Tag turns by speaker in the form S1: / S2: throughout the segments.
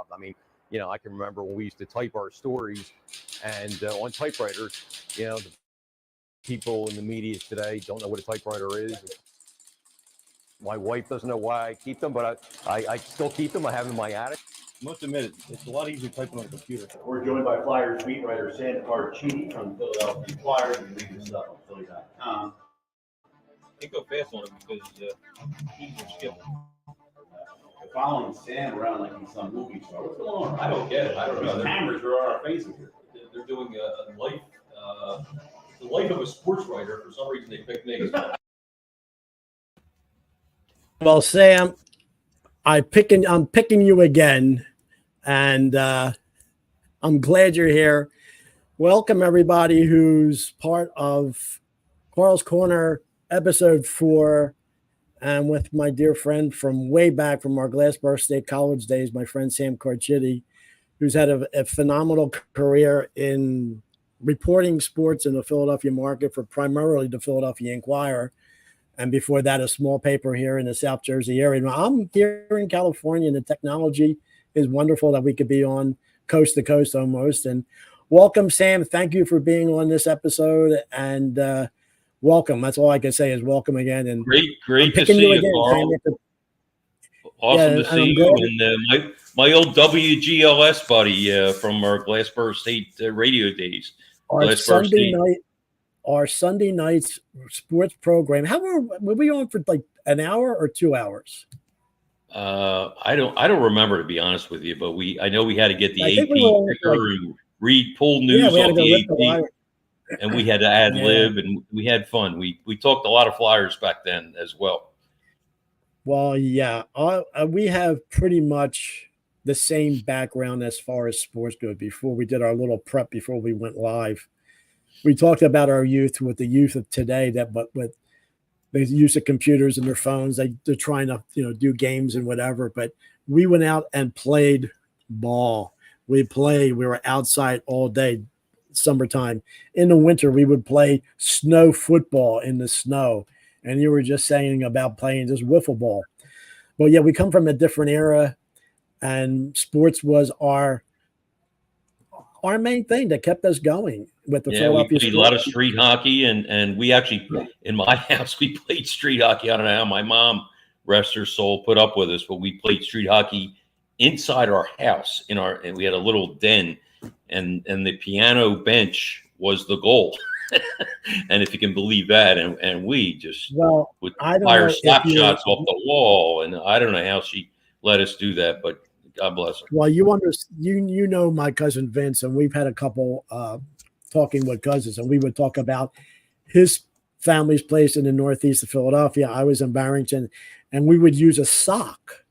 S1: job. I mean, I can remember when we used to type our stories and on typewriters, the people in the media today don't know what a typewriter is. My wife doesn't know why I keep them, but I still keep them. I have them in my attic.
S2: I must admit, it's a lot easier typing on a computer.
S3: We're joined by Flyers beat writer Sam Carchidi from Philadelphia Flyers. We read this stuff on Philly.com.
S2: Can't go fast on it because he's skipping.
S3: We're following Sam around like he's some movie star. What's going on?
S2: I don't get it. I don't know.
S3: The cameras are on our faces here.
S2: They're doing a life, the life of a sports writer. For some reason, they picked me.
S4: Well, Sam, I'm picking you again, and I'm glad you're here. Welcome everybody who's part of Karls Korner episode 4, and with my dear friend from way back from our Glassboro State College days, my friend Sam Carchidi, who's had a phenomenal career in reporting sports in the Philadelphia market for primarily the Philadelphia Inquirer. And before that, a small paper here in the South Jersey area. Now, I'm here in California, and the technology is wonderful that we could be on coast to coast almost. And welcome, Sam. Thank you for being on this episode. And welcome. That's all I can say is welcome again. And
S5: great to see you, Carl. Awesome to see you. And my old WGLS buddy from our Glassboro State radio days.
S4: Our Sunday night's sports program. How were we on for like an hour or 2 hours?
S5: I don't remember, to be honest with you, but I know we had to get the AP ticker and read pull news off the AP, and we had to ad lib, and we had fun. We talked a lot of Flyers back then as well.
S4: Well, yeah, we have pretty much the same background as far as sports goes. Before we did our little prep before we went live, we talked about our youth with the youth of today, but with the use of computers and their phones, they're trying to do games and whatever. But we went out and played ball. We were outside all day, summertime. In the winter, we would play snow football in the snow. And you were just saying about playing just wiffle ball. But yeah, we come from a different era, and sports was our main thing that kept us going with the Philadelphia.
S5: We played a lot of street hockey, and we actually, in my house, we played street hockey. I don't know how my mom, rest her soul, put up with us, but we played street hockey inside our house and we had a little den, and the piano bench was the goal. And if you can believe that, and we just would fire slap shots off the wall, and I don't know how she let us do that, but God bless her.
S4: Well, you know my cousin Vince, and we've had a couple talking with cousins, and we would talk about his family's place in the northeast of Philadelphia. I was in Barrington, and we would use a sock,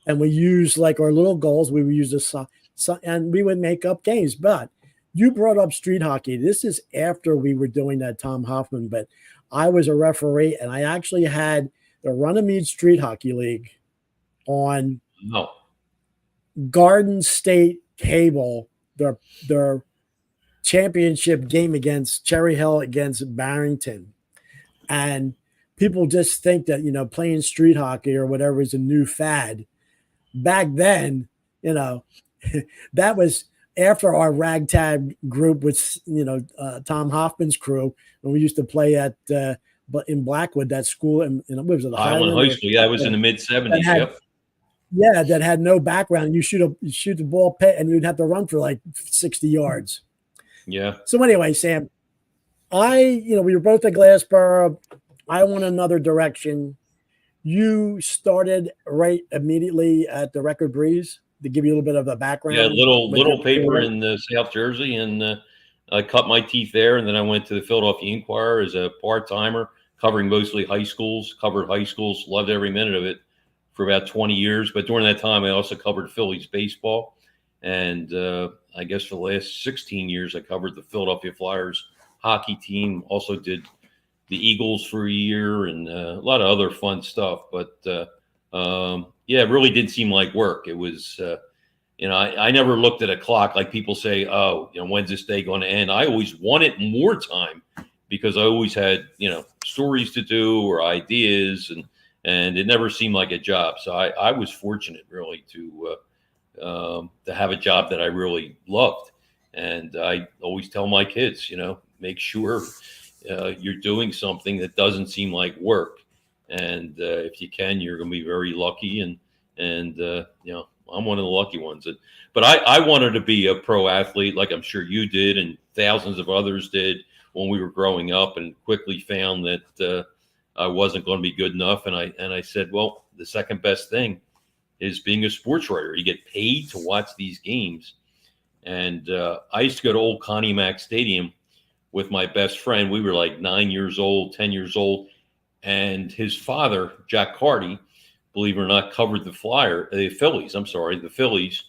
S4: and we use like our little goals. We would use a sock, and we would make up games. But you brought up street hockey. This is after we were doing that Tom Hoffman, but I was a referee, and I actually had the Runnymede Street Hockey League on Garden State Cable, their championship game against Cherry Hill against Barrington. And people just think that, playing street hockey or whatever is a new fad. Back then, that was after our ragtag group with, Tom Hoffman's crew, when we used to play at in Blackwood, that school, and what was it?
S5: Highland High School. Yeah, it was in the mid-'70s. Yep.
S4: Yeah, that had no background. You shoot the ball pit, and you'd have to run for like 60 yards.
S5: Yeah.
S4: So anyway, Sam, we were both at Glassboro. I went another direction. You started right immediately at the Record Breeze, to give you a little bit of a background.
S5: Yeah, little paper in South Jersey, and I cut my teeth there, and then I went to the Philadelphia Inquirer as a part-timer, covering mostly high schools. Covered high schools, loved every minute of it for about 20 years. But during that time, I also covered Phillies baseball, and I guess for the last 16 years, I covered the Philadelphia Flyers hockey team. Also did the Eagles for a year, and a lot of other fun stuff. But it really did seem like work. It was, I never looked at a clock like people say, when's this day going to end? I always wanted more time because I always had, stories to do or ideas, and it never seemed like a job. So I was fortunate really to to have a job that I really loved. And I always tell my kids, make sure you're doing something that doesn't seem like work. And if you can, you're going to be very lucky. And I'm one of the lucky ones. But I wanted to be a pro athlete, like I'm sure you did, and thousands of others did when we were growing up, and quickly found that I wasn't going to be good enough. And I said, well, the second best thing is being a sports writer. You get paid to watch these games. And I used to go to old Connie Mack Stadium with my best friend. We were like 9 years old, 10 years old. And his father, Jack Carchidi, believe it or not, covered the Phillies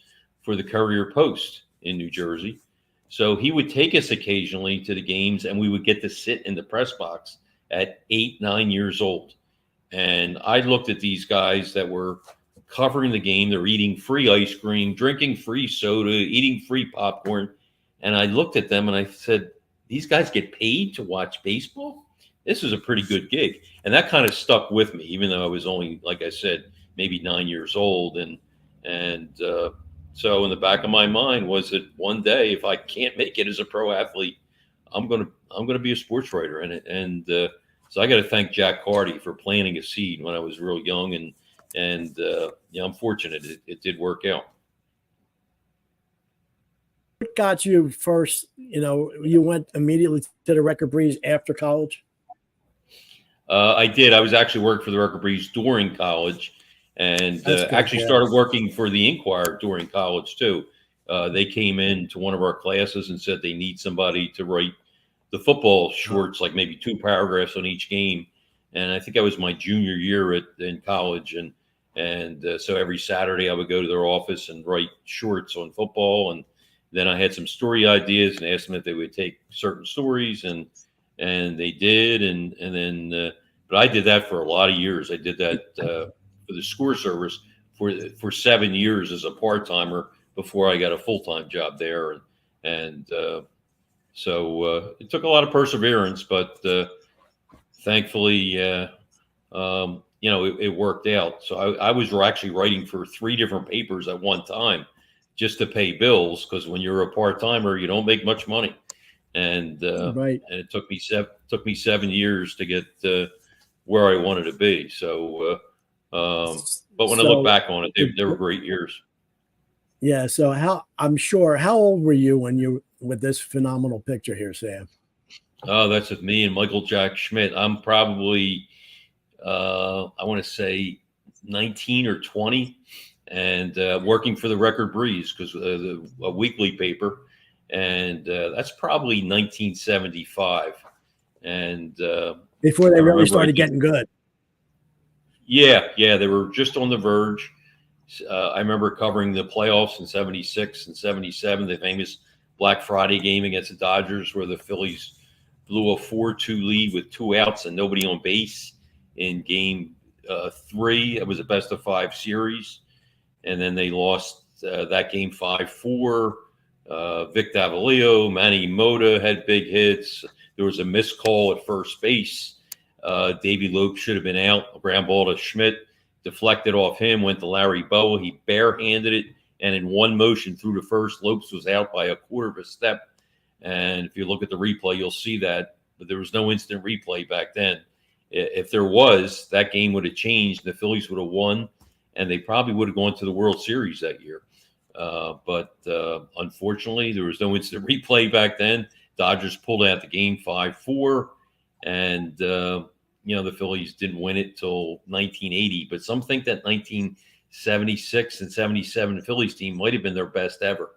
S5: for the Courier Post in New Jersey. So he would take us occasionally to the games, and we would get to sit in the press box at 8, 9 years old. And I looked at these guys that were covering the game. They're eating free ice cream, drinking free soda, eating free popcorn. And I looked at them and I said, these guys get paid to watch baseball? This is a pretty good gig. And that kind of stuck with me, even though I was only, like I said, maybe 9 years old. And so in the back of my mind was that one day, if I can't make it as a pro athlete, I'm gonna be a sports writer. And so I got to thank Jack Carchidi for planting a seed when I was real young. And I'm fortunate it did work out.
S4: What got you first? You went immediately to the Record Breeze after college?
S5: I did. I was actually working for the Record Breeze during college, and started working for the Inquirer during college too. They came in to one of our classes and said they need somebody to write the football shorts, like maybe 2 paragraphs on each game. And I think that was my junior year in college. And so every Saturday I would go to their office and write shorts on football. And then I had some story ideas and asked them if they would take certain stories, and they did. And then, but I did that for a lot of years. I did that for the Score Service for 7 years as a part-timer before I got a full-time job there. So it took a lot of perseverance, but thankfully, it worked out. So I was actually writing for 3 different papers at one time just to pay bills, because when you're a part-timer, you don't make much money. And
S4: right.
S5: And it took me 7 years to get where I wanted to be. So, but when I look back on it, they were great years.
S4: Yeah. So how old were you when you with this phenomenal picture here, Sam?
S5: Oh, that's with me and Michael Jack Schmidt. I'm probably, I want to say 19 or 20, and working for the Record Breeze, because a weekly paper. And that's probably 1975. And
S4: before they really started getting good.
S5: Yeah, they were just on the verge. I remember covering the playoffs in 76 and 77, the famous Black Friday game against the Dodgers, where the Phillies blew a 4-2 lead with 2 outs and nobody on base in game 3. It was a best-of-5 series. And then they lost that game 5-4. Vic Davalillo, Manny Mota had big hits. There was a missed call at first base. Davey Lope should have been out. A ground ball to Schmidt, deflected off him, went to Larry Bowa. He barehanded it, and in one motion through to first, Lopes was out by a quarter of a step. And if you look at the replay, you'll see that. But there was no instant replay back then. If there was, that game would have changed. The Phillies would have won, and they probably would have gone to the World Series that year. But unfortunately, there was no instant replay back then. Dodgers pulled out the game 5-4, and the Phillies didn't win it till 1980. But some think that 1976 and 77 Phillies team might have been their best ever.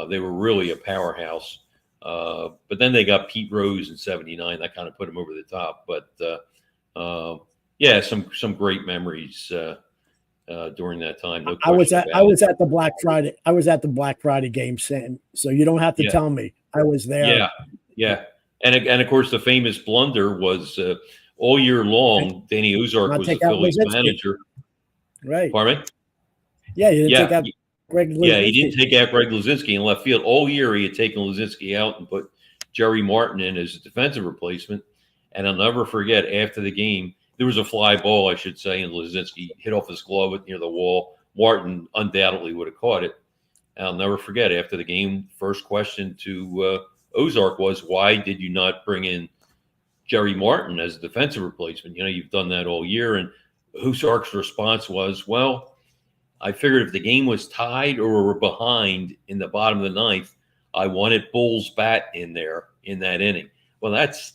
S5: They were really a powerhouse. But then they got Pete Rose in 79. That kind of put them over the top. But some great memories during that time. No
S4: I was at the Black Friday. I was at the Black Friday game, Sam. So you don't have to tell me. I was there.
S5: Yeah. And of course, the famous blunder was all year long, Danny Ozark was the Phillies manager.
S4: Right.
S5: Pardon me?
S4: Yeah, you didn't take out Greg Luzinski.
S5: Yeah, he didn't take out Greg Luzinski in left field. All year he had taken Luzinski out and put Jerry Martin in as a defensive replacement. And I'll never forget, after the game, there was a fly ball, I should say, and Luzinski hit off his glove near the wall. Martin undoubtedly would have caught it. I'll never forget after the game, first question to Ozark was, why did you not bring in Jerry Martin as a defensive replacement? You've done that all year. And Ozark's response was, well, I figured if the game was tied or we were behind in the bottom of the ninth, I wanted Bull's bat in there in that inning. Well, that's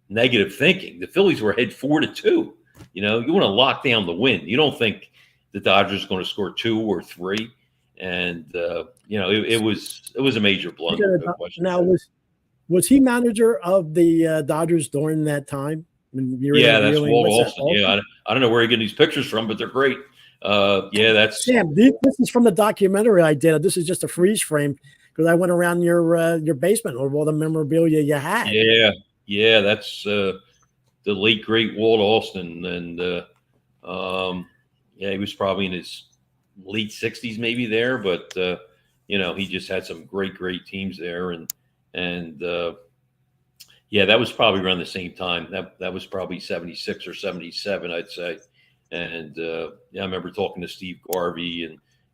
S5: negative thinking. The Phillies were ahead 4-2. You want to lock down the win. You don't think the Dodgers are going to score 2 or 3. And it was a major blunder. No question.
S4: Now, was he manager of the Dodgers during that time?
S5: Yeah, that's Walt Olson. Yeah, I don't know where he getting these pictures from, but they're great. That's
S4: Sam. This is from the documentary I did. This is just a freeze frame because I went around your basement with all the memorabilia you had.
S5: Yeah, that's the late great Walt Olson, and he was probably in his late 60s maybe there, but he just had some great teams there, and that was probably around the same time. That was probably 76 or 77, I'd say. And I remember talking to Steve Garvey,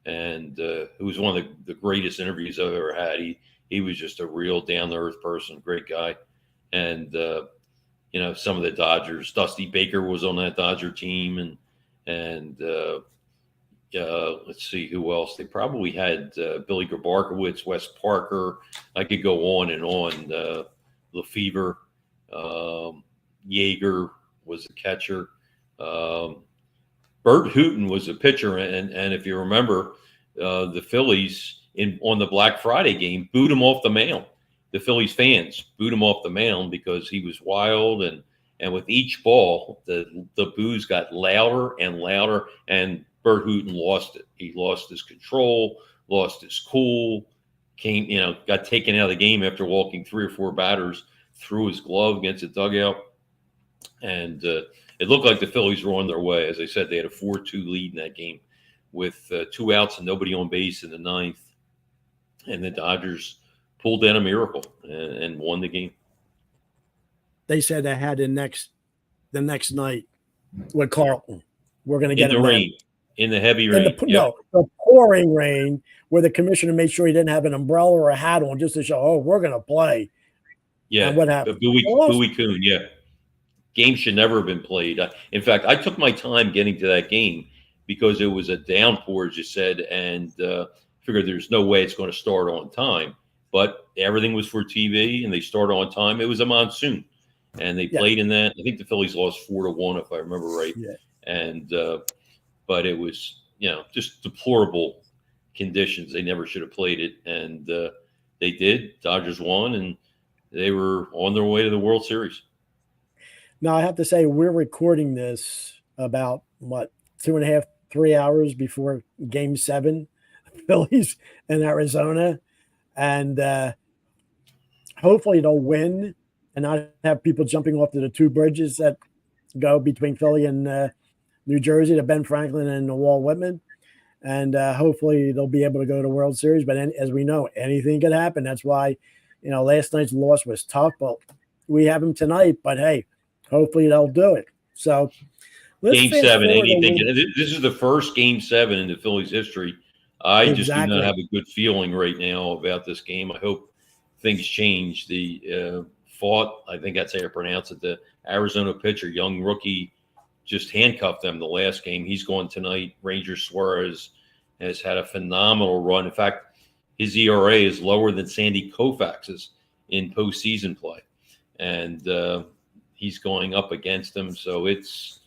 S5: and it was one of the greatest interviews I've ever had. He was just a real down to earth person, great guy. And some of the Dodgers, Dusty Baker was on that Dodger team, and let's see who else. They probably had Billy Grabarkowitz, Wes Parker. I could go on and on. Lefevre, Yeager was the catcher. Bert Hooton was a pitcher, and if you remember, the Phillies on the Black Friday game booed him off the mound. The Phillies fans booed him off the mound because he was wild, and with each ball, the boos got louder and louder, and Bert Hooton lost it. He lost his control, lost his cool, got taken out of the game after walking 3 or 4 batters through his glove against the dugout, and it looked like the Phillies were on their way. As I said, they had a 4-2 lead in that game with 2 outs and nobody on base in the 9th. And the Dodgers pulled down a miracle and won the game.
S4: They said they had the next night with Carlton. We're going to get
S5: in the rain, in the heavy rain.
S4: The pouring rain, where the commissioner made sure he didn't have an umbrella or a hat on just to show, we're going to play.
S5: Yeah,
S4: and what happened?
S5: Bowie Kuhn, yeah. Game should never have been played. In fact, I took my time getting to that game because it was a downpour, as you said, and figured there's no way it's going to start on time. But everything was for TV, and they started on time. It was a monsoon, and they played in that. I think the Phillies lost 4-1, if I remember right. Yeah. And but it was just deplorable conditions. They never should have played it, and they did. Dodgers won, and they were on their way to the World Series.
S4: Now, I have to say, we're recording this about, 2.5, 3 hours before Game 7, Phillies in Arizona. And hopefully they'll win and not have people jumping off to the 2 bridges that go between Philly and New Jersey, to Ben Franklin and the Walt Whitman. And hopefully they'll be able to go to the World Series. But as we know, anything could happen. That's why, last night's loss was tough. But we have them tonight. But, hey, hopefully they'll do it. So
S5: Game 7, anything. This is the first Game 7 in the Phillies' history. I just do not have a good feeling right now about this game. I hope things change. The I think that's how you pronounce it, the Arizona pitcher, young rookie, just handcuffed them the last game. He's going tonight. Ranger Suarez has had a phenomenal run. In fact, his ERA is lower than Sandy Koufax's in postseason play. And he's going up against him. So it's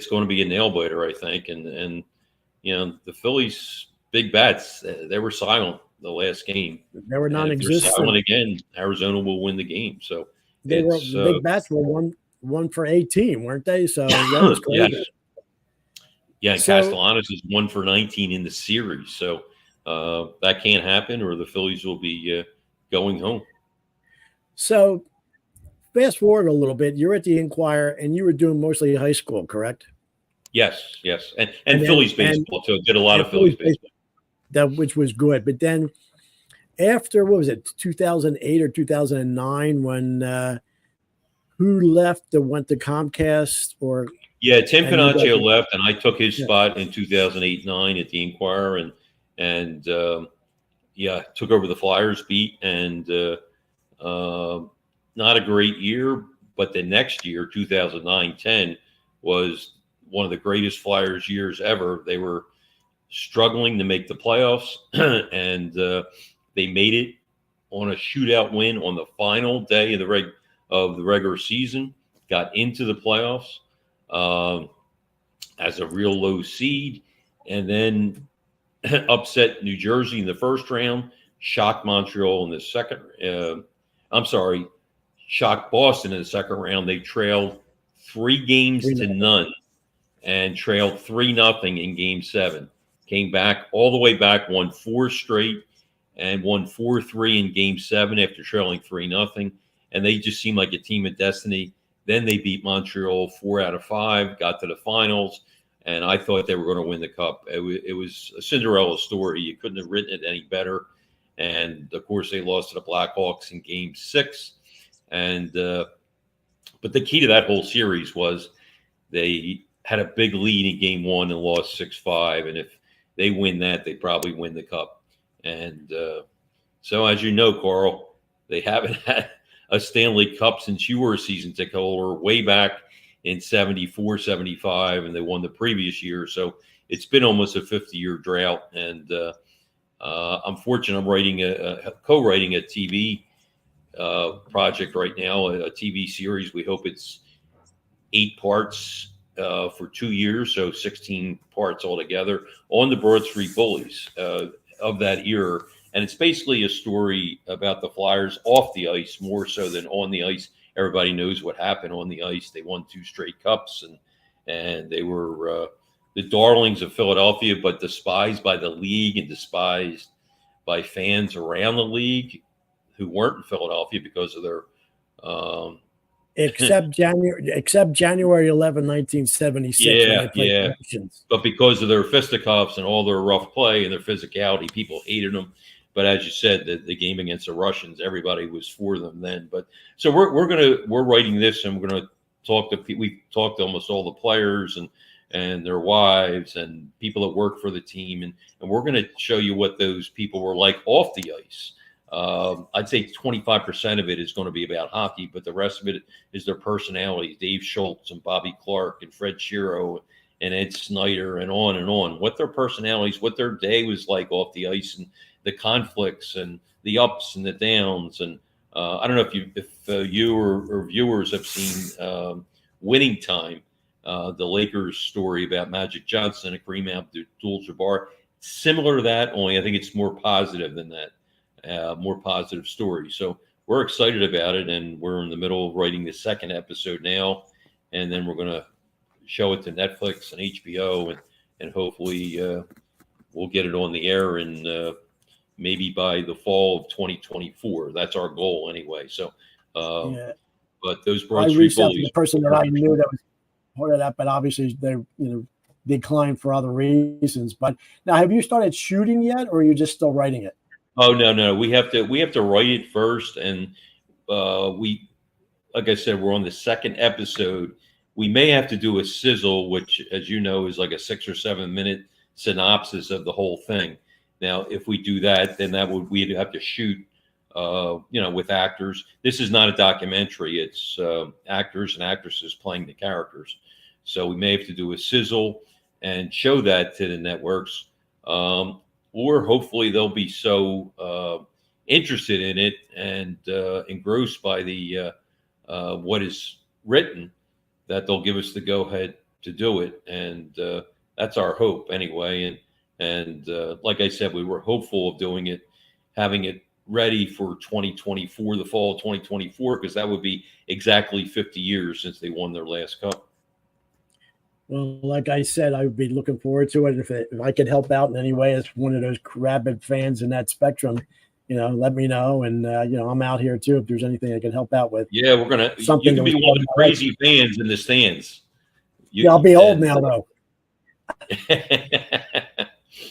S5: going to be a nail biter, I think. And the Phillies' big bats, they were silent the last game.
S4: They were non-existent.
S5: If they're silent again, Arizona will win the game. So
S4: big bats were one for 18, weren't they? So that was crazy.
S5: Yeah, and Castellanos is 1 for 19 in the series. So that can't happen, or the Phillies will be going home.
S4: So fast forward a little bit. You're at the Inquirer, and you were doing mostly high school, correct?
S5: Yes. And Phillies baseball, too. Did a lot of Phillies baseball.
S4: Which was good. But then after, 2008 or 2009, when who left that went to Comcast, or
S5: Yeah, Tim
S4: And you guys
S5: Panaccio
S4: were-
S5: left, and I took his
S4: Yeah.
S5: spot in 2008-9 at the Inquirer, and yeah, took over the Flyers beat, and not a great year, but the next year, 2009-10, was one of the greatest Flyers years ever. They were struggling to make the playoffs, and they made it on a shootout win on the final day of the regular season. Got into the playoffs as a real low seed, and then upset New Jersey in the first round, shocked Montreal in the second. Shocked Boston in the second round. They trailed 3-0 and trailed 3-0 in Game 7. Came back all the way back, won 4 straight, and won 4-3 in Game 7 after trailing 3-0. And they just seemed like a team of destiny. Then they beat Montreal 4 out of 5, got to the finals, and I thought they were going to win the cup. It was a Cinderella story. You couldn't have written it any better. And of course, they lost to the Blackhawks in Game 6. And but the key to that whole series was they had a big lead in Game 1 and lost 6-5. And if they win that, they probably win the cup. And so, as you know, Carl, they haven't had a Stanley Cup since you were a season ticket holder way back in 74, 75, and they won the previous year. So it's been almost a 50-year drought. And I'm fortunate. I'm co-writing a TV project right now, a TV series. We hope it's 8 parts for 2 years, so 16 parts altogether on the Broad Street Bullies of that era. And it's basically a story about the Flyers off the ice more so than on the ice. Everybody knows what happened on the ice. They won 2 straight cups, and they were the darlings of Philadelphia, but despised by the league and despised by fans around the league who weren't in Philadelphia because of their
S4: except January 11, 1976. when they played the Russians.
S5: But because of their fisticuffs and all their rough play and their physicality, people hated them. But as you said, the game against the Russians, everybody was for them then. But so we're writing this, and we're gonna talk to we talked to almost all the players and their wives and people that work for the team, and we're gonna show you what those people were like off the ice. I'd say 25% of it is going to be about hockey, but the rest of it is their personalities. Dave Schultz and Bobby Clark and Fred Shiro and Ed Snyder and on. What their personalities, what their day was like off the ice, and the conflicts and the ups and the downs. And I don't know if you or viewers have seen Winning Time, the Lakers story about Magic Johnson and Kareem Abdul-Jabbar. Similar to that, only I think it's more positive than that, more positive story. So we're excited about it, and we're in the middle of writing the second episode now, and then we're going to show it to Netflix and HBO, and hopefully we'll get it on the air in maybe by the fall of 2024. That's our goal anyway. So, but those Broad
S4: I
S5: Street
S4: reached out to
S5: Bullies,
S4: the person that I knew that was part of that, but obviously they declined for other reasons. But now, have you started shooting yet, or are you just still writing it?
S5: Oh no, we have to write it first, and we, like I said, we're on the second episode. We may have to do a sizzle, which, as you know, is like a 6 or 7 minute synopsis of the whole thing. Now, if we do that, then we'd have to shoot, with actors. This is not a documentary; it's actors and actresses playing the characters. So we may have to do a sizzle and show that to the networks. Or hopefully they'll be so interested in it and engrossed by the what is written that they'll give us the go-ahead to do it, and that's our hope anyway. And like I said, we were hopeful of doing it, having it ready for 2024, the fall of 2024, because that would be exactly 50 years since they won their last cup.
S4: Well, like I said, I would be looking forward to it. If I could help out in any way as one of those rabid fans in that spectrum, let me know. And, I'm out here too if there's anything I can help out with.
S5: Yeah, you can be one of the crazy fans in the stands.
S4: I'll be old now, though.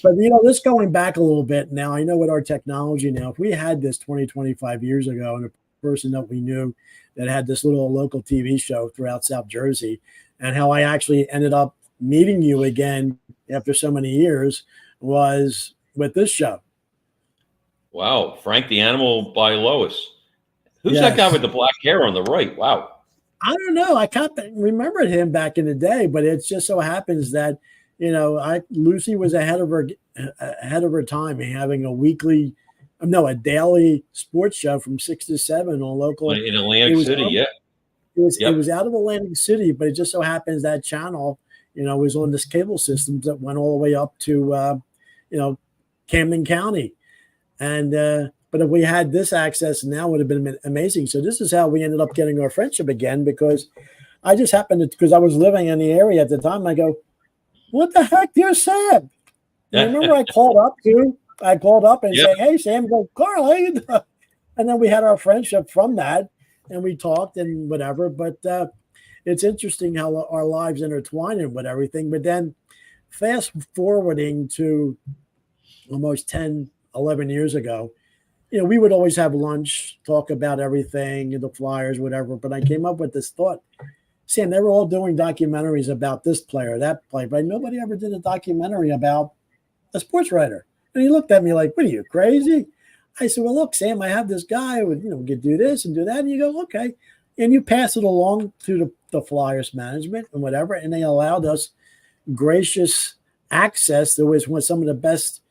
S4: But, this going back a little bit now, I know with our technology now, if we had this 20, 25 years ago and a person that we knew that had this little local TV show throughout South Jersey, and how I actually ended up meeting you again after so many years was with this show.
S5: Wow, Frank the Animal by Lois. Who's that guy
S4: Yes.
S5: with the black hair on the right? Wow.
S4: I don't know. I can't remember him back in the day, but it just so happens that, Lucy was ahead of her time, having a daily sports show from 6 to 7 on local.
S5: In Atlantic City, yeah.
S4: It was out of Atlantic City, but it just so happens that channel, was on this cable system that went all the way up to, Camden County. And, but if we had this access now, it would have been amazing. So this is how we ended up getting our friendship again, because I just happened to, because I was living in the area at the time. I go, what the heck, dear Sam? And I remember I called up and
S5: Yeah.
S4: say, hey, Sam, go, Carl, how you doing? And then we had our friendship from that, and we talked and whatever. But it's interesting how our lives intertwine and with everything. But then fast forwarding to almost 10, 11 years ago, we would always have lunch, talk about everything, the Flyers, whatever. But I came up with this thought, Sam, they were all doing documentaries about this player, that player, but nobody ever did a documentary about a sports writer. And he looked at me like, what are you, crazy? I said, well, look, Sam, I have this guy who, we could do this and do that. And you go, okay. And you pass it along to the Flyers management and whatever. And they allowed us gracious access. There was some of the best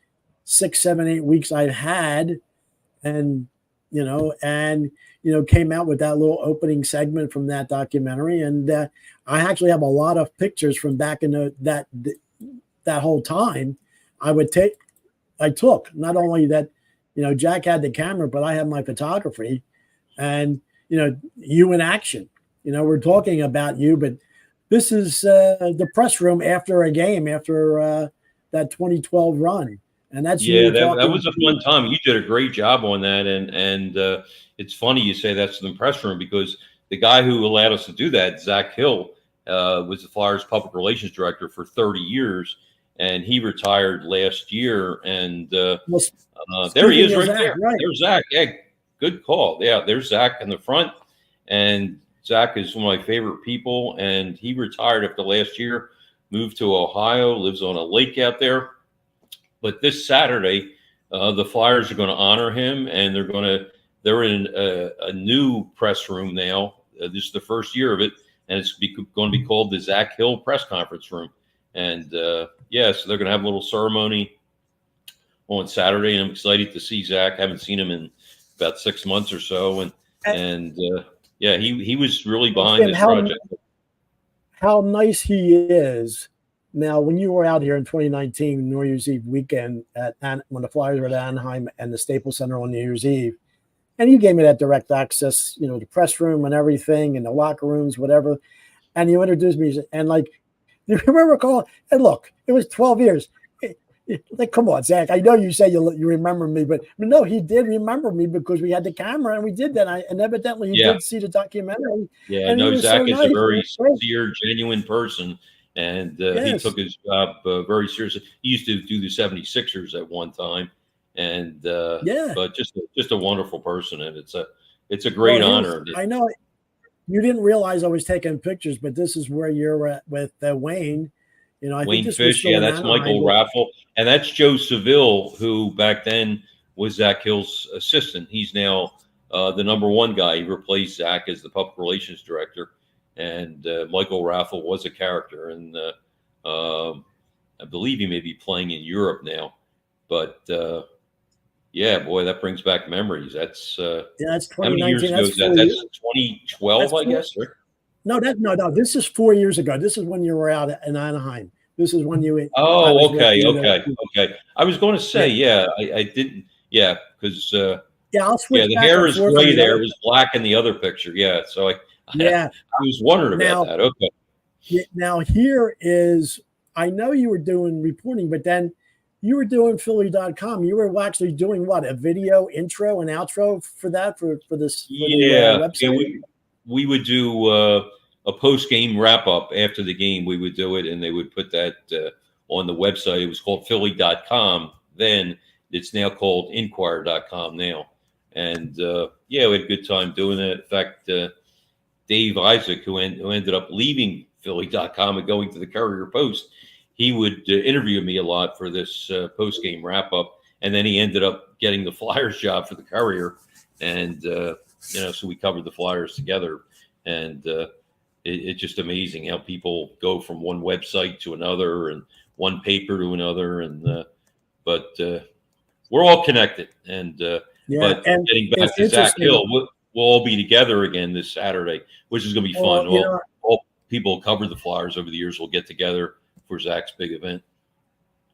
S4: 6, 7, 8 weeks I've had. And, came out with that little opening segment from that documentary. And I actually have a lot of pictures from back in that whole time. I took not only that, Jack had the camera, but I had my photography and, you in action. We're talking about you, but this is the press room after a game, after that 2012 run. And that's
S5: that was a fun time. You did a great job on that, and it's funny you say that's the press room, because the guy who allowed us to do that, Zach Hill, was the Flyers public relations director for 30 years, and he retired last year. And there he is, right there. Right. There's Zach. Yeah, good call. Yeah, there's Zach in the front, and Zach is one of my favorite people. And he retired after last year, moved to Ohio, lives on a lake out there. But this Saturday, the Flyers are going to honor him, and they're in a new press room now. This is the first year of it, and it's going to be called the Zach Hill Press Conference Room. And so they're going to have a little ceremony on Saturday, and I'm excited to see Zach. I haven't seen him in about 6 months or so, and he was really behind this project.
S4: How nice he is. Now, when you were out here in 2019, New Year's Eve weekend, when the Flyers were at Anaheim and the Staples Center on New Year's Eve, and you gave me that direct access, the press room and everything, and the locker rooms, whatever, and you introduced me, and you remember calling, and look, it was 12 years. Like, come on, Zach, I know you say you remember me, but no, he did remember me because we had the camera and we did that, and evidently he did see the documentary.
S5: Yeah, no, Zach is a very sincere, genuine person. And he took his job very seriously. He used to do the 76ers at one time, and but just a wonderful person, and it's a great honor.
S4: I know you didn't realize I was taking pictures, but this is where you're at with Wayne. I
S5: Wayne
S4: think
S5: Fish, that's Michael Raffle, and that's Joe Seville, who back then was Zach Hill's assistant. He's now the number one guy. He replaced Zach as the public relations director. And Michael Raffle was a character, and I believe he may be playing in Europe now. But boy, that brings back memories. That's
S4: that's 2019.
S5: How many years ago is that? That's 2012, I guess. Right?
S4: No. This is 4 years ago. This is when you were out in Anaheim. This is when you.
S5: Oh, okay. I was going to say, I didn't. Yeah, because
S4: I'll switch.
S5: The hair is gray there. It was black in the other picture. Yeah, so I was wondering about that. Okay.
S4: Now here is, I know you were doing reporting, but then you were doing Philly.com. You were actually doing what? A video intro and outro for that, for this website?
S5: Yeah, we would do a post-game wrap-up after the game. We would do it, and they would put that on the website. It was called Philly.com then. It's now called Inquirer.com now. And, we had a good time doing that. In fact, Dave Isaac, who ended up leaving Philly.com and going to the Courier Post, he would interview me a lot for this post game wrap up, and then he ended up getting the Flyers job for the Courier, and so we covered the Flyers together, and it's just amazing how people go from one website to another and one paper to another, and but we're all connected, and but
S4: and
S5: getting back to Zach Hill, we'll all be together again this Saturday, which is going to be fun. All people who covered the Flyers over the years will get together for Zach's big event.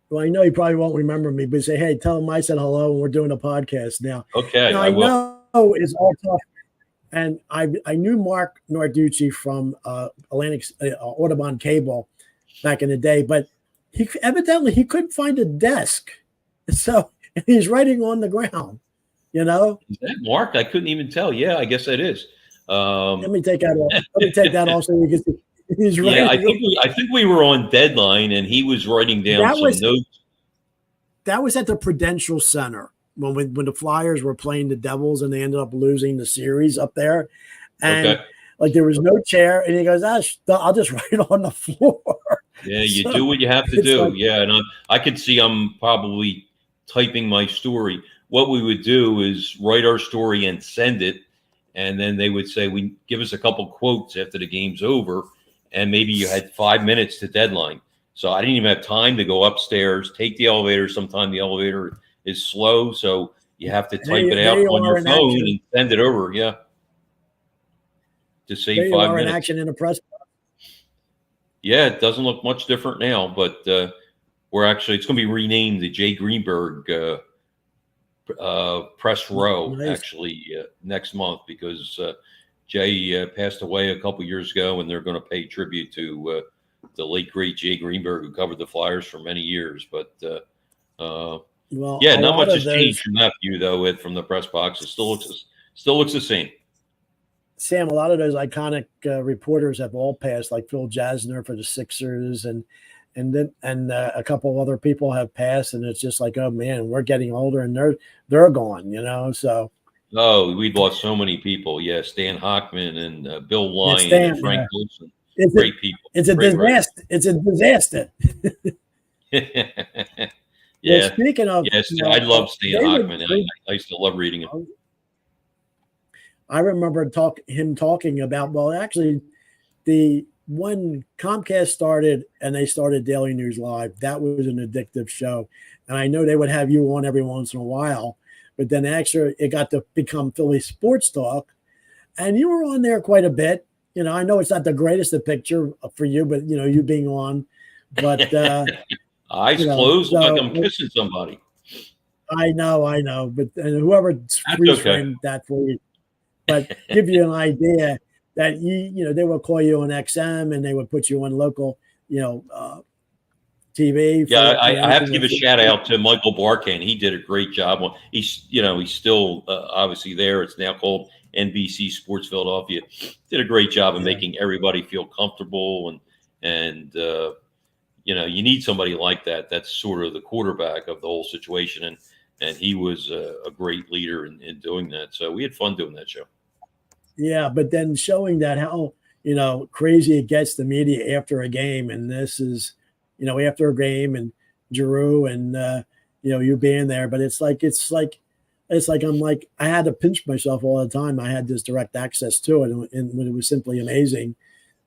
S4: Well, I know he probably won't remember me, but say, hey, tell him I said hello and we're doing a podcast now.
S5: Okay,
S4: now, I know it's all tough. And I knew Mark Narducci from Atlantic Audubon Cable back in the day, but he couldn't find a desk. So he's writing on the ground, Is
S5: that Mark? I couldn't even tell. Yeah, I guess that is.
S4: Let me take that off. Let me take that off so you can see. He's writing.
S5: Yeah, I think we were on deadline and he was writing down some notes.
S4: That was at the Prudential Center when the Flyers were playing the Devils and they ended up losing the series up there. And there was no chair. And he goes, I'll just write on the floor.
S5: Yeah, you do what you have to do. And I could see I'm probably typing my story. What we would do is write our story and send it. And then they would say, give us a couple quotes after the game's over. And maybe you had 5 minutes to deadline. So I didn't even have time to go upstairs, take the elevator. Sometimes the elevator is slow. So you have to type it out on your phone and send it over. Yeah. To save 5 minutes.
S4: Action in a press box.
S5: Yeah, it doesn't look much different now, but it's going to be renamed the Jay Greenberg press row next month because Jay passed away a couple years ago, and they're going to pay tribute to the late great Jay Greenberg, who covered the Flyers for many years. But not much has changed from that view, though. Ed, from the press box, it still looks the same.
S4: Sam, a lot of those iconic reporters have all passed, like Phil Jasner for the Sixers, and a couple of other people have passed, and it's just like, oh man, we're getting older, and they're gone, So.
S5: Oh, we've lost so many people. Yeah, Stan Hockman and Bill Lyon and Frank Wilson. Great people.
S4: It's a disaster.
S5: Writers.
S4: It's a disaster.
S5: Yeah.
S4: Well, speaking of,
S5: I love Stan Hockman. I used to love reading him.
S4: I remember him talking about, actually, when Comcast started and they started Daily News Live, that was an addictive show. And I know they would have you on every once in a while, but then actually it got to become Philly Sports Talk. And you were on there quite a bit. I know it's not the greatest of picture for you, but, you being on. But
S5: eyes closed like I'm kissing somebody.
S4: I know. But whoever freeze framed that for you. But give you an idea that they would call you on XM and they would put you on local, TV.
S5: Yeah, I have to give a shout out to Michael Barkan. He did a great job. He's still obviously there. It's now called NBC Sports Philadelphia. Did a great job of making everybody feel comfortable, and you need somebody like that. That's sort of the quarterback of the whole situation, and he was a great leader in doing that. So we had fun doing that show. Yeah,
S4: but then showing that how crazy it gets the media after a game, and this is after a game, and Giroux and you being there, but it's like I'm like I had to pinch myself all the time. I had this direct access to it, and it was simply amazing.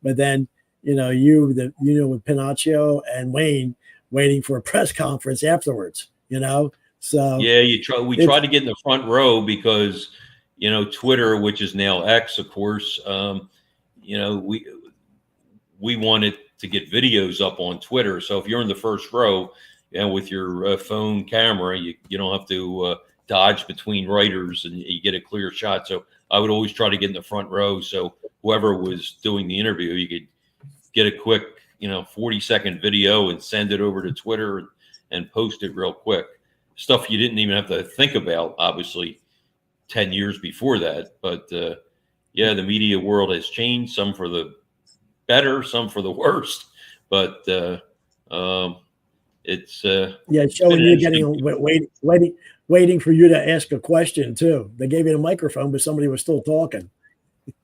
S4: But then with Pinocchio and Wayne waiting for a press conference afterwards, So
S5: yeah, we tried to get in the front row because Twitter, which is now X, of course, we wanted to get videos up on Twitter. So if you're in the first row and with your phone camera, you don't have to dodge between writers and you get a clear shot. So I would always try to get in the front row. So whoever was doing the interview, you could get a quick, 40-second video and send it over to Twitter and post it real quick. Stuff you didn't even have to think about, obviously, 10 years before that. But the media world has changed, some for the better, some for the worst. But it's
S4: showing you getting waiting for you to ask a question too. They gave you a microphone, but somebody was still talking.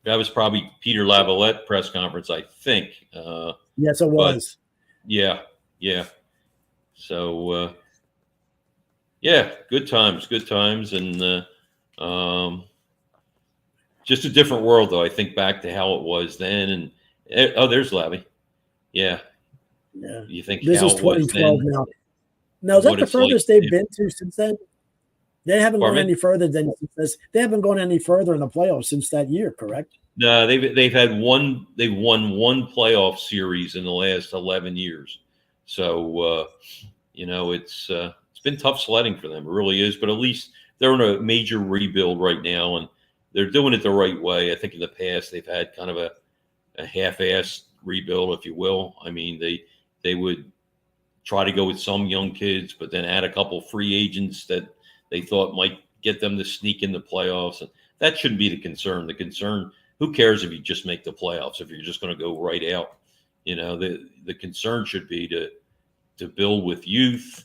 S5: That was probably Peter Lavalette press conference, I think.
S4: Yes, it was.
S5: Yeah. So, yeah, good times, and just a different world, though. I think back to how it was then, and there's Labby. Yeah,
S4: Yeah.
S5: you think
S4: This
S5: how
S4: is
S5: it was
S4: 2012
S5: then,
S4: now. Now, is that
S5: what
S4: the
S5: it's like
S4: furthest they've
S5: now.
S4: been to since then? They haven't gone
S5: Pardon me?
S4: any further than this. They haven't gone any further in the playoffs since that year, correct?
S5: No, they've won one playoff series in the last 11 years. So it's been tough sledding for them. It really is. But at least they're in a major rebuild right now, and they're doing it the right way. I think in the past they've had kind of a half-assed rebuild, if you will. I mean, they would try to go with some young kids, but then add a couple free agents that they thought might get them to sneak in the playoffs. And that shouldn't be the concern. The concern, who cares if you just make the playoffs, if you're just going to go right out? The concern should be to build with youth.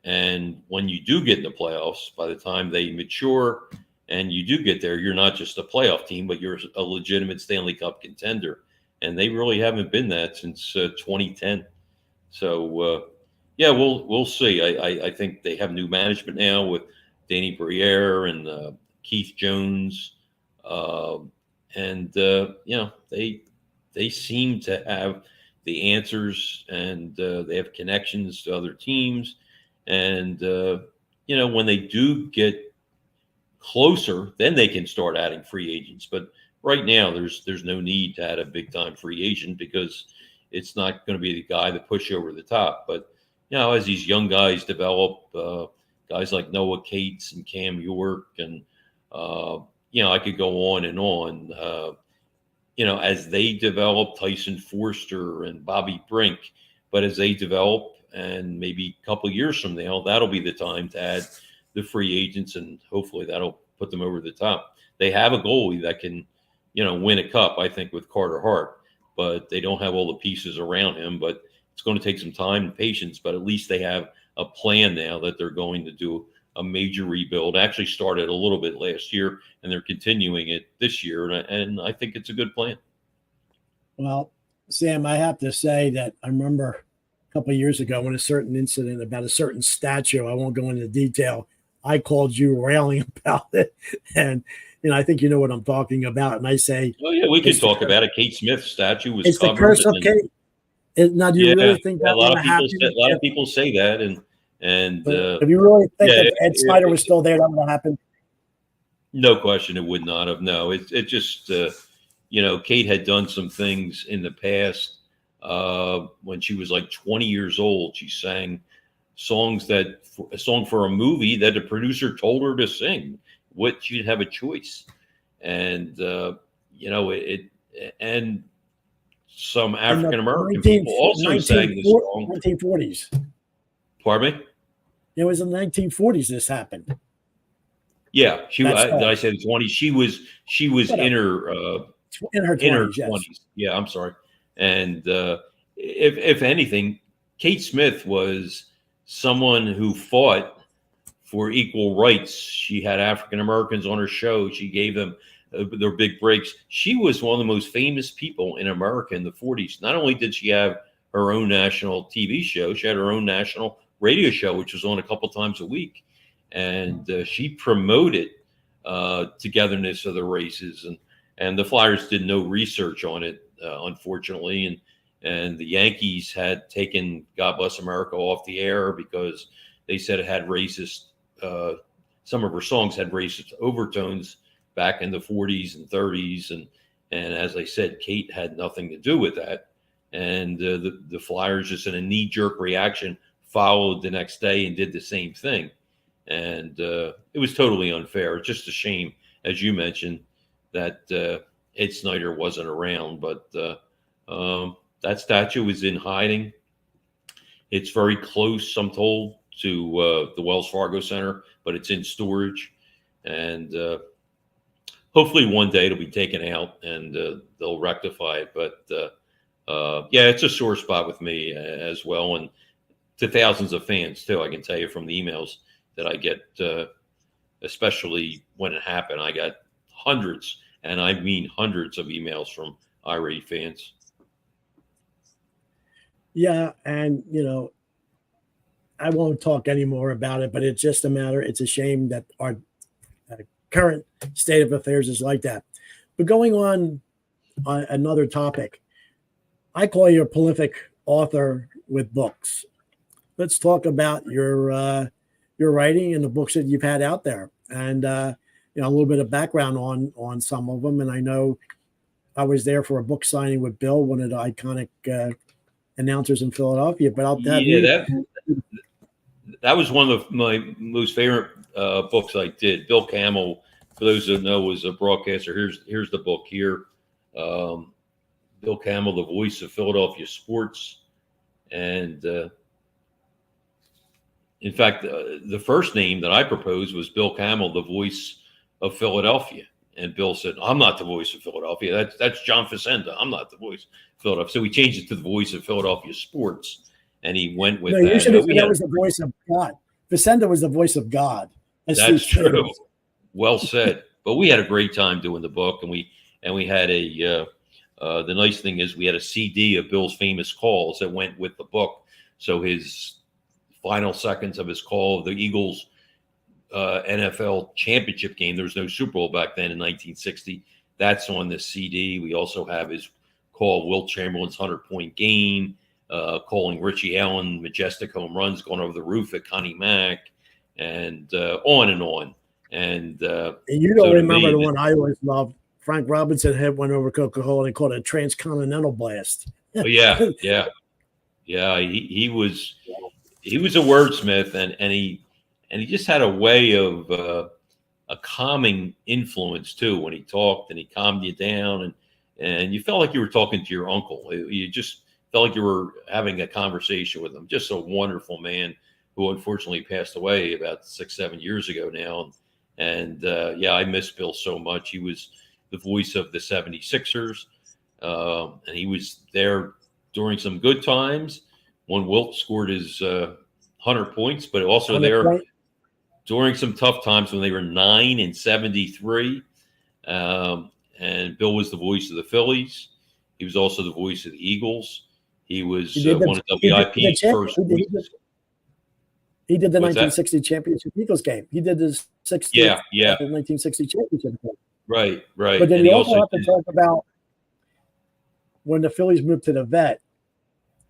S5: And when you do get in the playoffs, by the time they mature and you do get there, you're not just a playoff team, but you're a legitimate Stanley Cup contender. And they really haven't been that since 2010. So, yeah, we'll see. I think they have new management now with Danny Briere and Keith Jones, and they seem to have the answers, and they have connections to other teams, and when they do get closer, then they can start adding free agents. But right now, there's no need to add a big time free agent because it's not going to be the guy that push you over the top. But as these young guys develop, guys like Noah Cates and Cam York, and I could go on and on. As they develop, Tyson Forster and Bobby Brink, but as they develop, and maybe a couple of years from now, that'll be the time to add the free agents, and hopefully that'll put them over the top. They have a goalie that can, win a cup, I think, with Carter Hart, but they don't have all the pieces around him. But it's going to take some time and patience, but at least they have a plan now that they're going to do a major rebuild. Actually started a little bit last year, and they're continuing it this year, and I think it's a good plan.
S4: Well, Sam, I have to say that I remember a couple of years ago when a certain incident about a certain statue, I won't go into detail, I called you railing about it, and I think you know what I'm talking about. And I say,
S5: oh yeah, we could talk about it. Kate Smith statue was
S4: it's
S5: covered.
S4: The curse of Kate. Now, do you really think that
S5: a lot
S4: of
S5: people say that, and
S4: if you really think if Ed Snyder was still there, that would have happened?
S5: No question, it would not have. No, it just Kate had done some things in the past when she was like 20 years old. She sang a song for a movie that the producer told her to sing. What she'd have a choice, and and some African American people also sang this song.
S4: 1940s.
S5: Pardon me?
S4: It was in the 1940s this happened.
S5: Yeah, did I say the 20s? She was in her
S4: 20s.
S5: Yes. Yeah, I'm sorry. And if anything, Kate Smith was someone who fought for equal rights. She had African Americans on her show. She gave them their big breaks. She was one of the most famous people in America in the 40s. Not only did she have her own national TV show, she had her own national radio show, which was on a couple times a week. And she promoted togetherness of the races. And the Flyers did no research on it, unfortunately. And the Yankees had taken God Bless America off the air because they said it had racist, some of her songs had racist overtones back in the 40s and 30s. And as I said, Kate had nothing to do with that. And the Flyers, just in a knee-jerk reaction, followed the next day and did the same thing. And it was totally unfair. It's just a shame, as you mentioned, that Ed Snyder wasn't around. But that statue is in hiding. It's very close, I'm told, to the Wells Fargo Center, but it's in storage. And hopefully one day it'll be taken out and they'll rectify it. But yeah, it's a sore spot with me as well. And to thousands of fans, too, I can tell you from the emails that I get, especially when it happened. I got hundreds and I mean hundreds of emails from irate fans.
S4: Yeah, and I won't talk anymore about it, but it's just it's a shame that our current state of affairs is like that. But going on another topic, I call you a prolific author with books. Let's talk about your writing and the books that you've had out there, and a little bit of background on some of them. And I know I was there for a book signing with Bill, one of the iconic announcers in Philadelphia. But I'll have
S5: that was one of my most favorite books I did. Bill Camel, for those that know, was a broadcaster. Here's the book here. Bill Camel, the voice of Philadelphia sports. And in fact, the first name that I proposed was Bill Camel, the voice of Philadelphia. And Bill said, I'm not the voice of Philadelphia. That's John Facenda. I'm not the voice of Philadelphia. So we changed it to the voice of Philadelphia sports. And he went with that.
S4: You should have said that was the voice of God. Facenda was the voice of God.
S5: That's true. Well said. But we had a great time doing the book, and we had the nice thing is we had a CD of Bill's famous calls that went with the book. So his final seconds of his call of the Eagles NFL championship game. There was no Super Bowl back then in 1960. That's on this CD. We also have his call Wilt Chamberlain's 100-point game, calling Richie Allen majestic home runs going over the roof at Connie Mack, and on and on. And
S4: you don't remember the one I always loved. Frank Robinson had one over Coca-Cola and called it a transcontinental blast.
S5: Oh, yeah. He was a wordsmith, and he just had a way of a calming influence too. When he talked, and he calmed you down, and you felt like you were talking to your uncle. You just felt like you were having a conversation with him. Just a wonderful man who unfortunately passed away about 6-7 years ago now. And I miss Bill so much. He was the voice of the 76ers, and he was there during some good times when Wilt scored his 100 points, but also there during some tough times when they were 9-73. And Bill was the voice of the Phillies. He was also the voice of the Eagles. He was one of WIP's first voices.
S4: He did the 1960 championship Eagles game. He did the 1960 championship game.
S5: Right.
S4: But then you also have to talk about when the Phillies moved to the vet,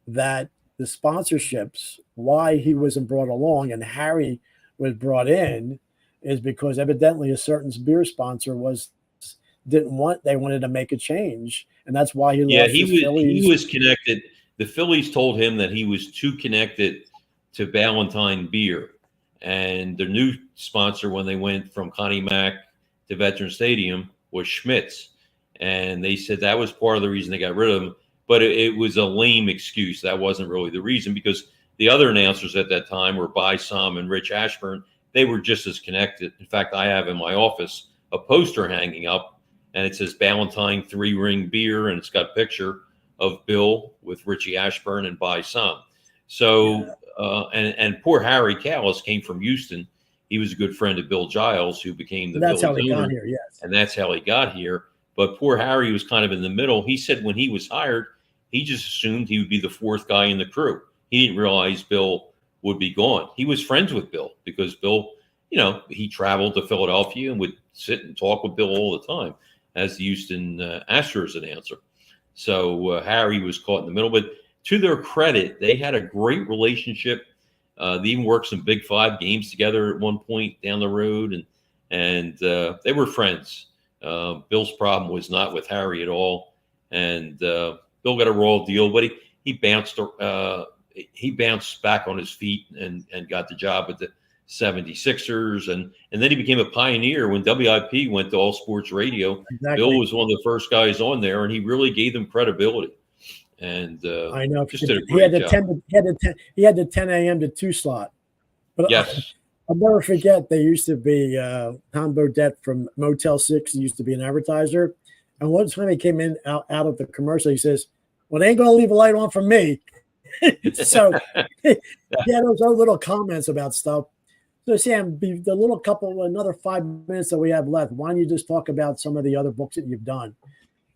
S4: that the sponsorships, why he wasn't brought along and Harry was brought in, is because evidently a certain beer sponsor they wanted to make a change, and that's why he left the Phillies.
S5: He was connected. The Phillies told him that he was too connected to Ballantine beer, and their new sponsor when they went from Connie Mack to Veteran Stadium was Schmitz, and they said that was part of the reason they got rid of him. But it was a lame excuse. That wasn't really the reason, because the other announcers at that time were By Som and Rich Ashburn. They were just as connected. In fact, I have in my office a poster hanging up, and it says Ballantine 3-ring beer, and it's got a picture of Bill with Richie Ashburn and By Som. So, and poor Harry Callis came from Houston. He was a good friend of Bill Giles, who became the Phillies owner. That's how he got here, yes. And that's how he got here. But poor Harry was kind of in the middle. He said when he was hired, he just assumed he would be the fourth guy in the crew. He didn't realize Bill would be gone. He was friends with Bill because Bill, he traveled to Philadelphia and would sit and talk with Bill all the time as the Houston Astros announcer. So Harry was caught in the middle. But to their credit, they had a great relationship. They even worked some Big Five games together at one point down the road, and they were friends. Bill's problem was not with Harry at all, and Bill got a raw deal, but he bounced back on his feet and got the job with the 76ers, and then he became a pioneer when WIP went to All Sports Radio. Exactly. Bill was one of the first guys on there, and he really gave them credibility. And
S4: I know
S5: just did a great job.
S4: He had the 10 a.m. to 2 slot. But
S5: yes.
S4: I'll never forget, there used to be Tom Bodette from Motel 6. He used to be an advertiser. And one time he came in out of the commercial, he says, well, they ain't going to leave a light on for me. So he had those little comments about stuff. So Sam, the little couple, another 5 minutes that we have left, why don't you just talk about some of the other books that you've done?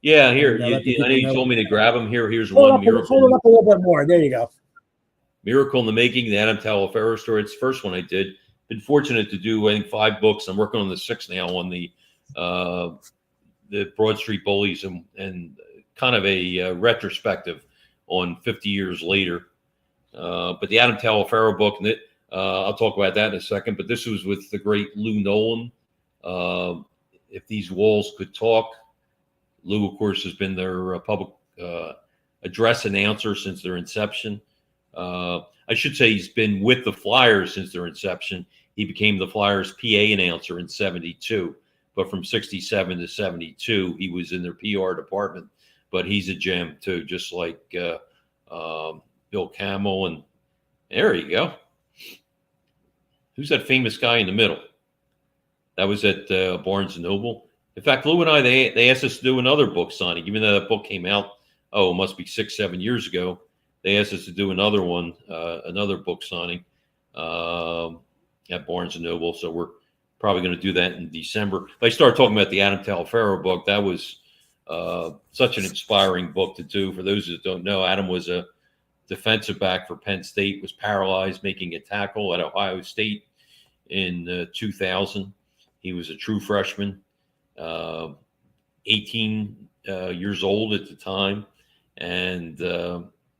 S5: Yeah, here.
S4: And, let the
S5: I know
S4: people
S5: you
S4: know.
S5: told me to grab them. Here's
S4: Hold
S5: one,
S4: it up a little bit more. There you go.
S5: Miracle in the Making, the Adam Talaferro story. It's the first one I did. Been fortunate to do, I think, 5 books. I'm working on the 6th now on the Broad Street Bullies and kind of a retrospective on 50 years later. But the Adam Talaferro book, and I'll talk about that in a second. But this was with the great Lou Nolan. If These Walls Could Talk. Lou, of course, has been their public address announcer since their inception. I should say he's been with the Flyers since their inception. He became the Flyers PA announcer in '72, but from '67 to '72, he was in their PR department. But he's a gem too, just like Bill Camel. And there you go. Who's that famous guy in the middle? That was at Barnes & Noble. In fact, Lou and I, they asked us to do another book signing, even though that book came out, it must be 6-7 years ago. They asked us to do another one, another book signing at Barnes & Noble. So we're probably going to do that in December. If I start talking about the Adam Talaferro book, that was such an inspiring book to do. For those that don't know, Adam was a defensive back for Penn State, was paralyzed making a tackle at Ohio State in 2000. He was a true freshman, 18 years old at the time, and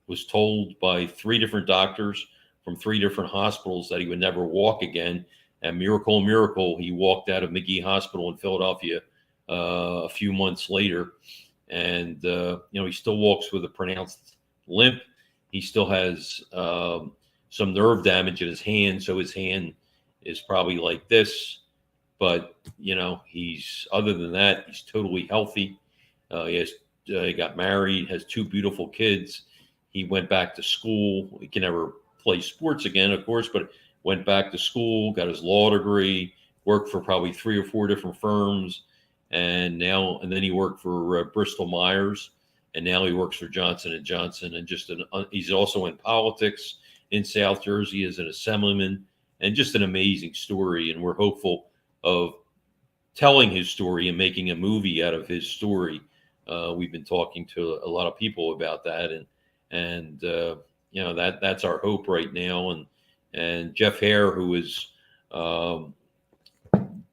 S5: was told by 3 different doctors from 3 different hospitals that he would never walk again. And miracle, he walked out of McGee Hospital in Philadelphia a few months later. And, he still walks with a pronounced limp. He still has some nerve damage in his hand. So his hand is probably like this. But, other than that, he's totally healthy. He got married, has 2 beautiful kids. He went back to school. He can never play sports again, of course, but went back to school, got his law degree, worked for probably 3 or 4 different firms. And then he worked for Bristol Myers, and now he works for Johnson & Johnson. And he's also in politics in South Jersey as an assemblyman, and just an amazing story. And we're hopeful of telling his story and making a movie out of his story. We've been talking to a lot of people about that, and that's our hope right now. And Jeff Hare, who is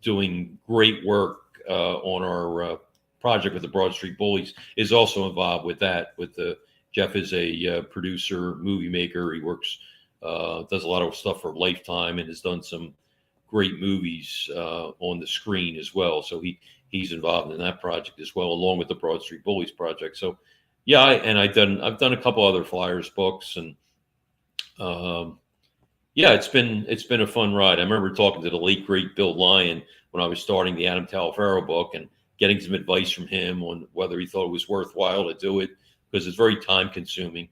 S5: doing great work on our project with the Broad Street Bullies, is also involved with that. Jeff is a producer, movie maker. He works, does a lot of stuff for Lifetime, and has done some great movies on the screen as well. So he's involved in that project as well, along with the Broad Street Bullies project. So yeah, I've done a couple other Flyers books, and it's been a fun ride. I remember talking to the late great Bill Lyon when I was starting the Adam Talaferro book, and getting some advice from him on whether he thought it was worthwhile to do it, because it's very time consuming.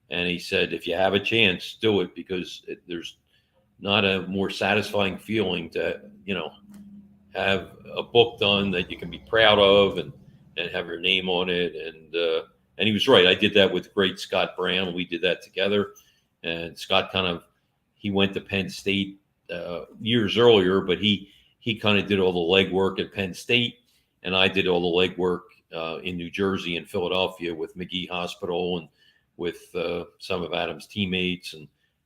S5: And he said, if you have a chance, do it, because there's not a more satisfying feeling to, have a book done that you can be proud of and have your name on it. And he was right. I did that with great Scott Brown. We did that together. And Scott he went to Penn State years earlier, but he kind of did all the legwork at Penn State, and I did all the legwork in New Jersey and Philadelphia with McGee Hospital and with some of Adam's teammates,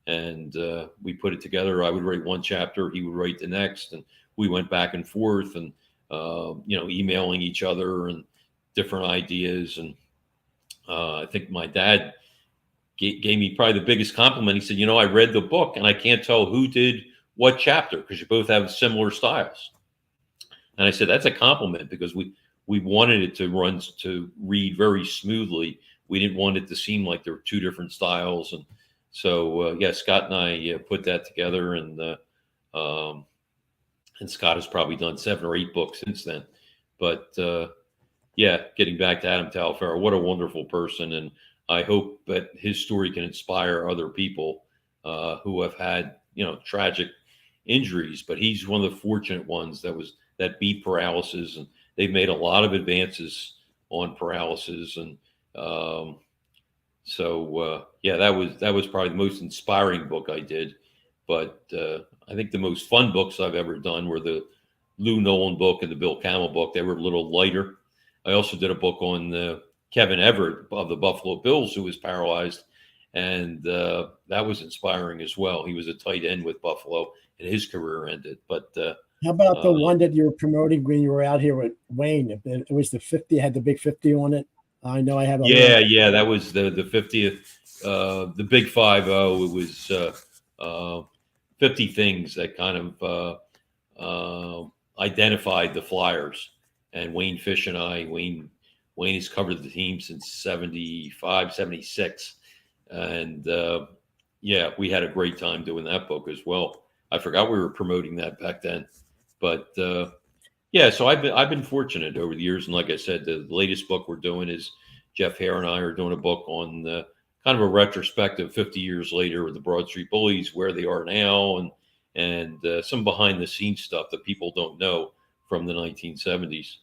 S5: and we put it together. I would write one chapter, he would write the next, and we went back and forth, and emailing each other and different ideas. And I think my dad gave me probably the biggest compliment. He said, I read the book and I can't tell who did what chapter, because you both have similar styles. And I said, that's a compliment, because we wanted it to read very smoothly. We didn't want it to seem like there were 2 different styles. And so, Scott and I put that together, and Scott has probably done 7 or 8 books since then. But getting back to Adam Talaferro, what a wonderful person. And I hope that his story can inspire other people who have had, tragic injuries. But he's one of the fortunate ones that beat paralysis, and they've made a lot of advances on paralysis. And that was probably the most inspiring book I did. But I think the most fun books I've ever done were the Lou Nolan book and the Bill Camel book. They were a little lighter. I also did a book on Kevin Everett of the Buffalo Bills, who was paralyzed, and that was inspiring as well. He was a tight end with Buffalo, and his career ended. But
S4: how about the one that you were promoting when you were out here with Wayne? It was the 50, had the big 50 on it. I know I have.
S5: Yeah, that was the 50th, the big 50. It was 50 things that kind of identified the Flyers. And Wayne Fish and Wayne has covered the team since 75, 76. And yeah, we had a great time doing that book as well. I forgot we were promoting that back then. But yeah, so I've been fortunate over the years. And like I said, the latest book we're doing is Jeff Hare and I are doing a book on kind of a retrospective 50 years later with the Broad Street Bullies, where they are now, and some behind the scenes stuff that people don't know from the 1970s.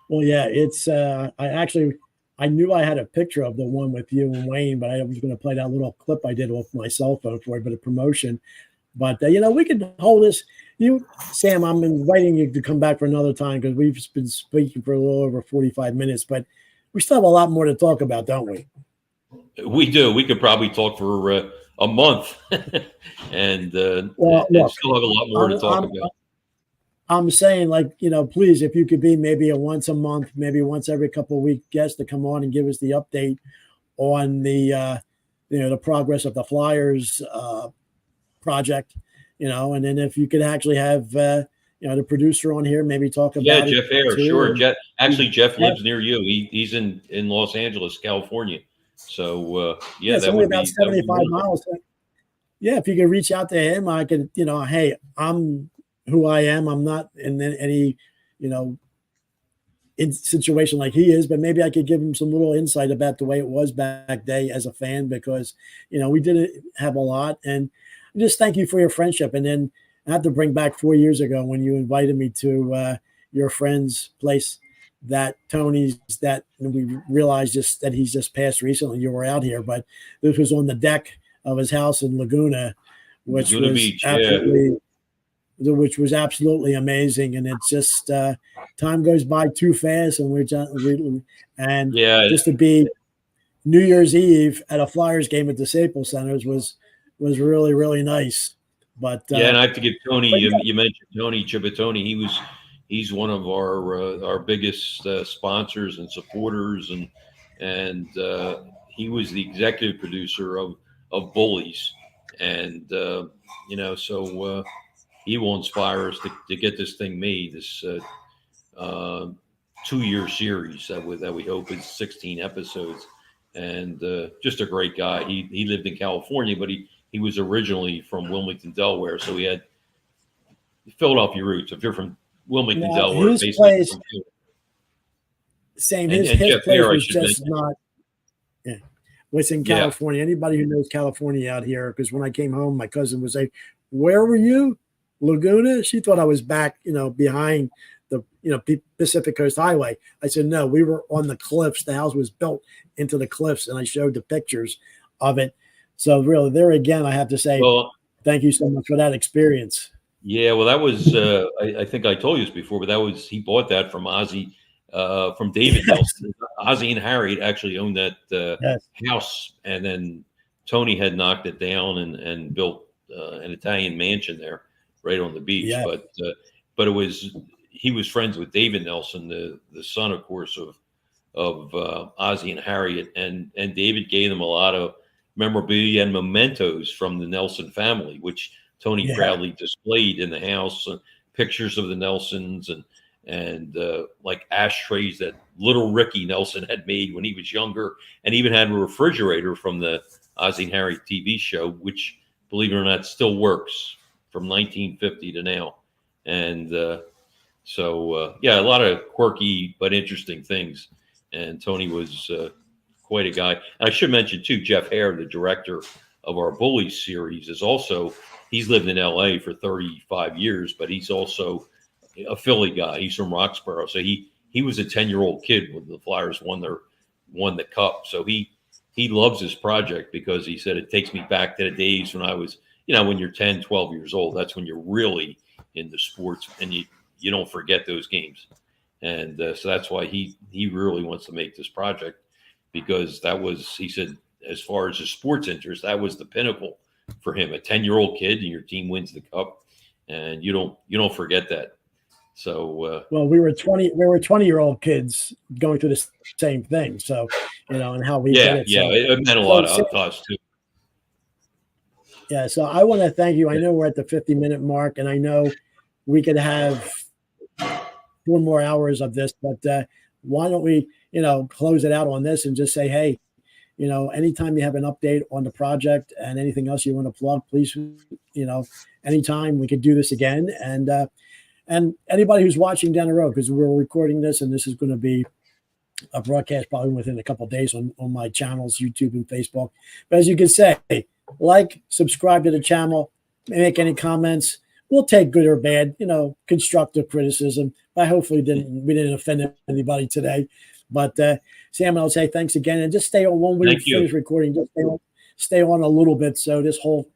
S4: Well, yeah, it's I knew I had a picture of the one with you and Wayne, but I was going to play that little clip I did off my cell phone for a bit of promotion. But we could hold this. Sam, I'm inviting you to come back for another time because we've been speaking for a little over 45 minutes, but we still have a lot more to talk about, don't we?
S5: We do. We could probably talk for a month and still have a lot more to talk about.
S4: I'm saying, please, if you could be maybe a once a month, maybe once every couple of week guest to come on and give us the update on the progress of the Flyers project, and then if you could actually have, the producer on here, maybe talk about it.
S5: Yeah, Jeff Hare, sure. Jeff lives near you. He's in Los Angeles, California. So,
S4: it's only about 75 miles. Yeah, if you could reach out to him, I could, hey, I'm who I am. I'm not in any, in situation like he is, but maybe I could give him some little insight about the way it was back day as a fan, because, we didn't have a lot. And just thank you for your friendship. And then I have to bring back 4 years ago when you invited me to your friend's place, that Tony's, that we realized that he's just passed recently. You were out here, but this was on the deck of his house in Laguna, which
S5: Laguna
S4: was
S5: Beach,
S4: which was absolutely amazing. And it's just time goes by too fast, and just to be New Year's Eve at a Flyers game at the Staples Centers was really, really nice. But
S5: and I have to give Tony. You mentioned Tony Ciabattoni. He's one of our biggest sponsors and supporters, and he was the executive producer of Bullies, and so he will inspire us to get this thing made. This 2-year series that we hope is 16 episodes, and just a great guy. He lived in California, but he was originally from Wilmington, Delaware, so he had Philadelphia roots. If you're from Wilmington, Delaware,
S4: his
S5: basically
S4: place, same. His place was just not. Yeah, was in California. Anybody who knows California out here, because when I came home, my cousin would say, "Where were you, Laguna?" She thought I was back, behind the Pacific Coast Highway. I said, "No, we were on the cliffs. The house was built into the cliffs," and I showed the pictures of it. So really, there again, I have to say, thank you so much for that experience.
S5: Yeah, well, that was I think I told you this before, but he bought that from Ozzie, from David Nelson. Ozzie and Harry actually owned that house, and then Tony had knocked it down and built an Italian mansion there, right on the beach.
S4: Yeah.
S5: But he was friends with David Nelson, the son, of course, of Ozzie and Harriet, and David gave them a lot of memorabilia and mementos from the Nelson family, which Tony proudly displayed in the house, pictures of the Nelsons and like ashtrays that little Ricky Nelson had made when he was younger, and even had a refrigerator from the Ozzie and Harry TV show, which, believe it or not, still works from 1950 to now. And so a lot of quirky but interesting things. And Tony was quite a guy. And I should mention too, Jeff Hare, the director of our Bullies series, he's lived in LA for 35 years, but he's also a Philly guy. He's from Roxborough. So he was a 10-year-old kid when the Flyers won the cup. So he he loves this project because he said it takes me back to the days when I was, when you're 10, 12 years old. That's when you're really into sports, and you don't forget those games. And so that's why he really wants to make this project, because that was, he said, as far as his sports interest, that was the pinnacle for him. A 10-year-old kid and your team wins the cup, and you don't forget that. So
S4: well, we were 20-year-old kids going through the same thing. So, and how we did it. So,
S5: it meant a lot to us too.
S4: Yeah, so I want to thank you. I know we're at the 50-minute mark, and I know we could have 4 more hours of this, but why don't we, close it out on this and just say, hey, anytime you have an update on the project and anything else you want to plug, please, anytime we could do this again. And anybody who's watching down the road, because we're recording this and this is going to be a broadcast probably within a couple of days on my channels, YouTube and Facebook. But as you can say, like, subscribe to the channel, make any comments. We'll take good or bad, constructive criticism. But hopefully we didn't offend anybody today. But Sam, I'll say thanks again, and just stay on when we finish recording. Just stay on a little bit, so this whole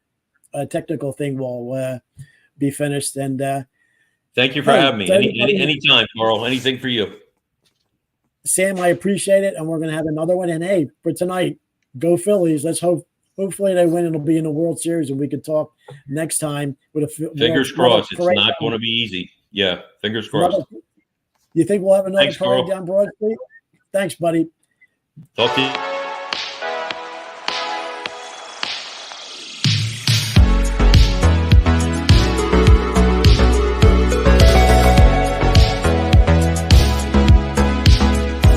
S4: technical thing will be finished. And
S5: thank you for having me. Anytime, Carl. Anything for you,
S4: Sam. I appreciate it, and we're going to have another one. And hey, for tonight, go Phillies! Let's hope. Hopefully they win and it'll be in the World Series, and we can talk next time with a
S5: fingers crossed. It's not going to be easy. Yeah, fingers crossed.
S4: You think we'll have another parade down Broad Street? Thanks, buddy.
S5: Talk to you.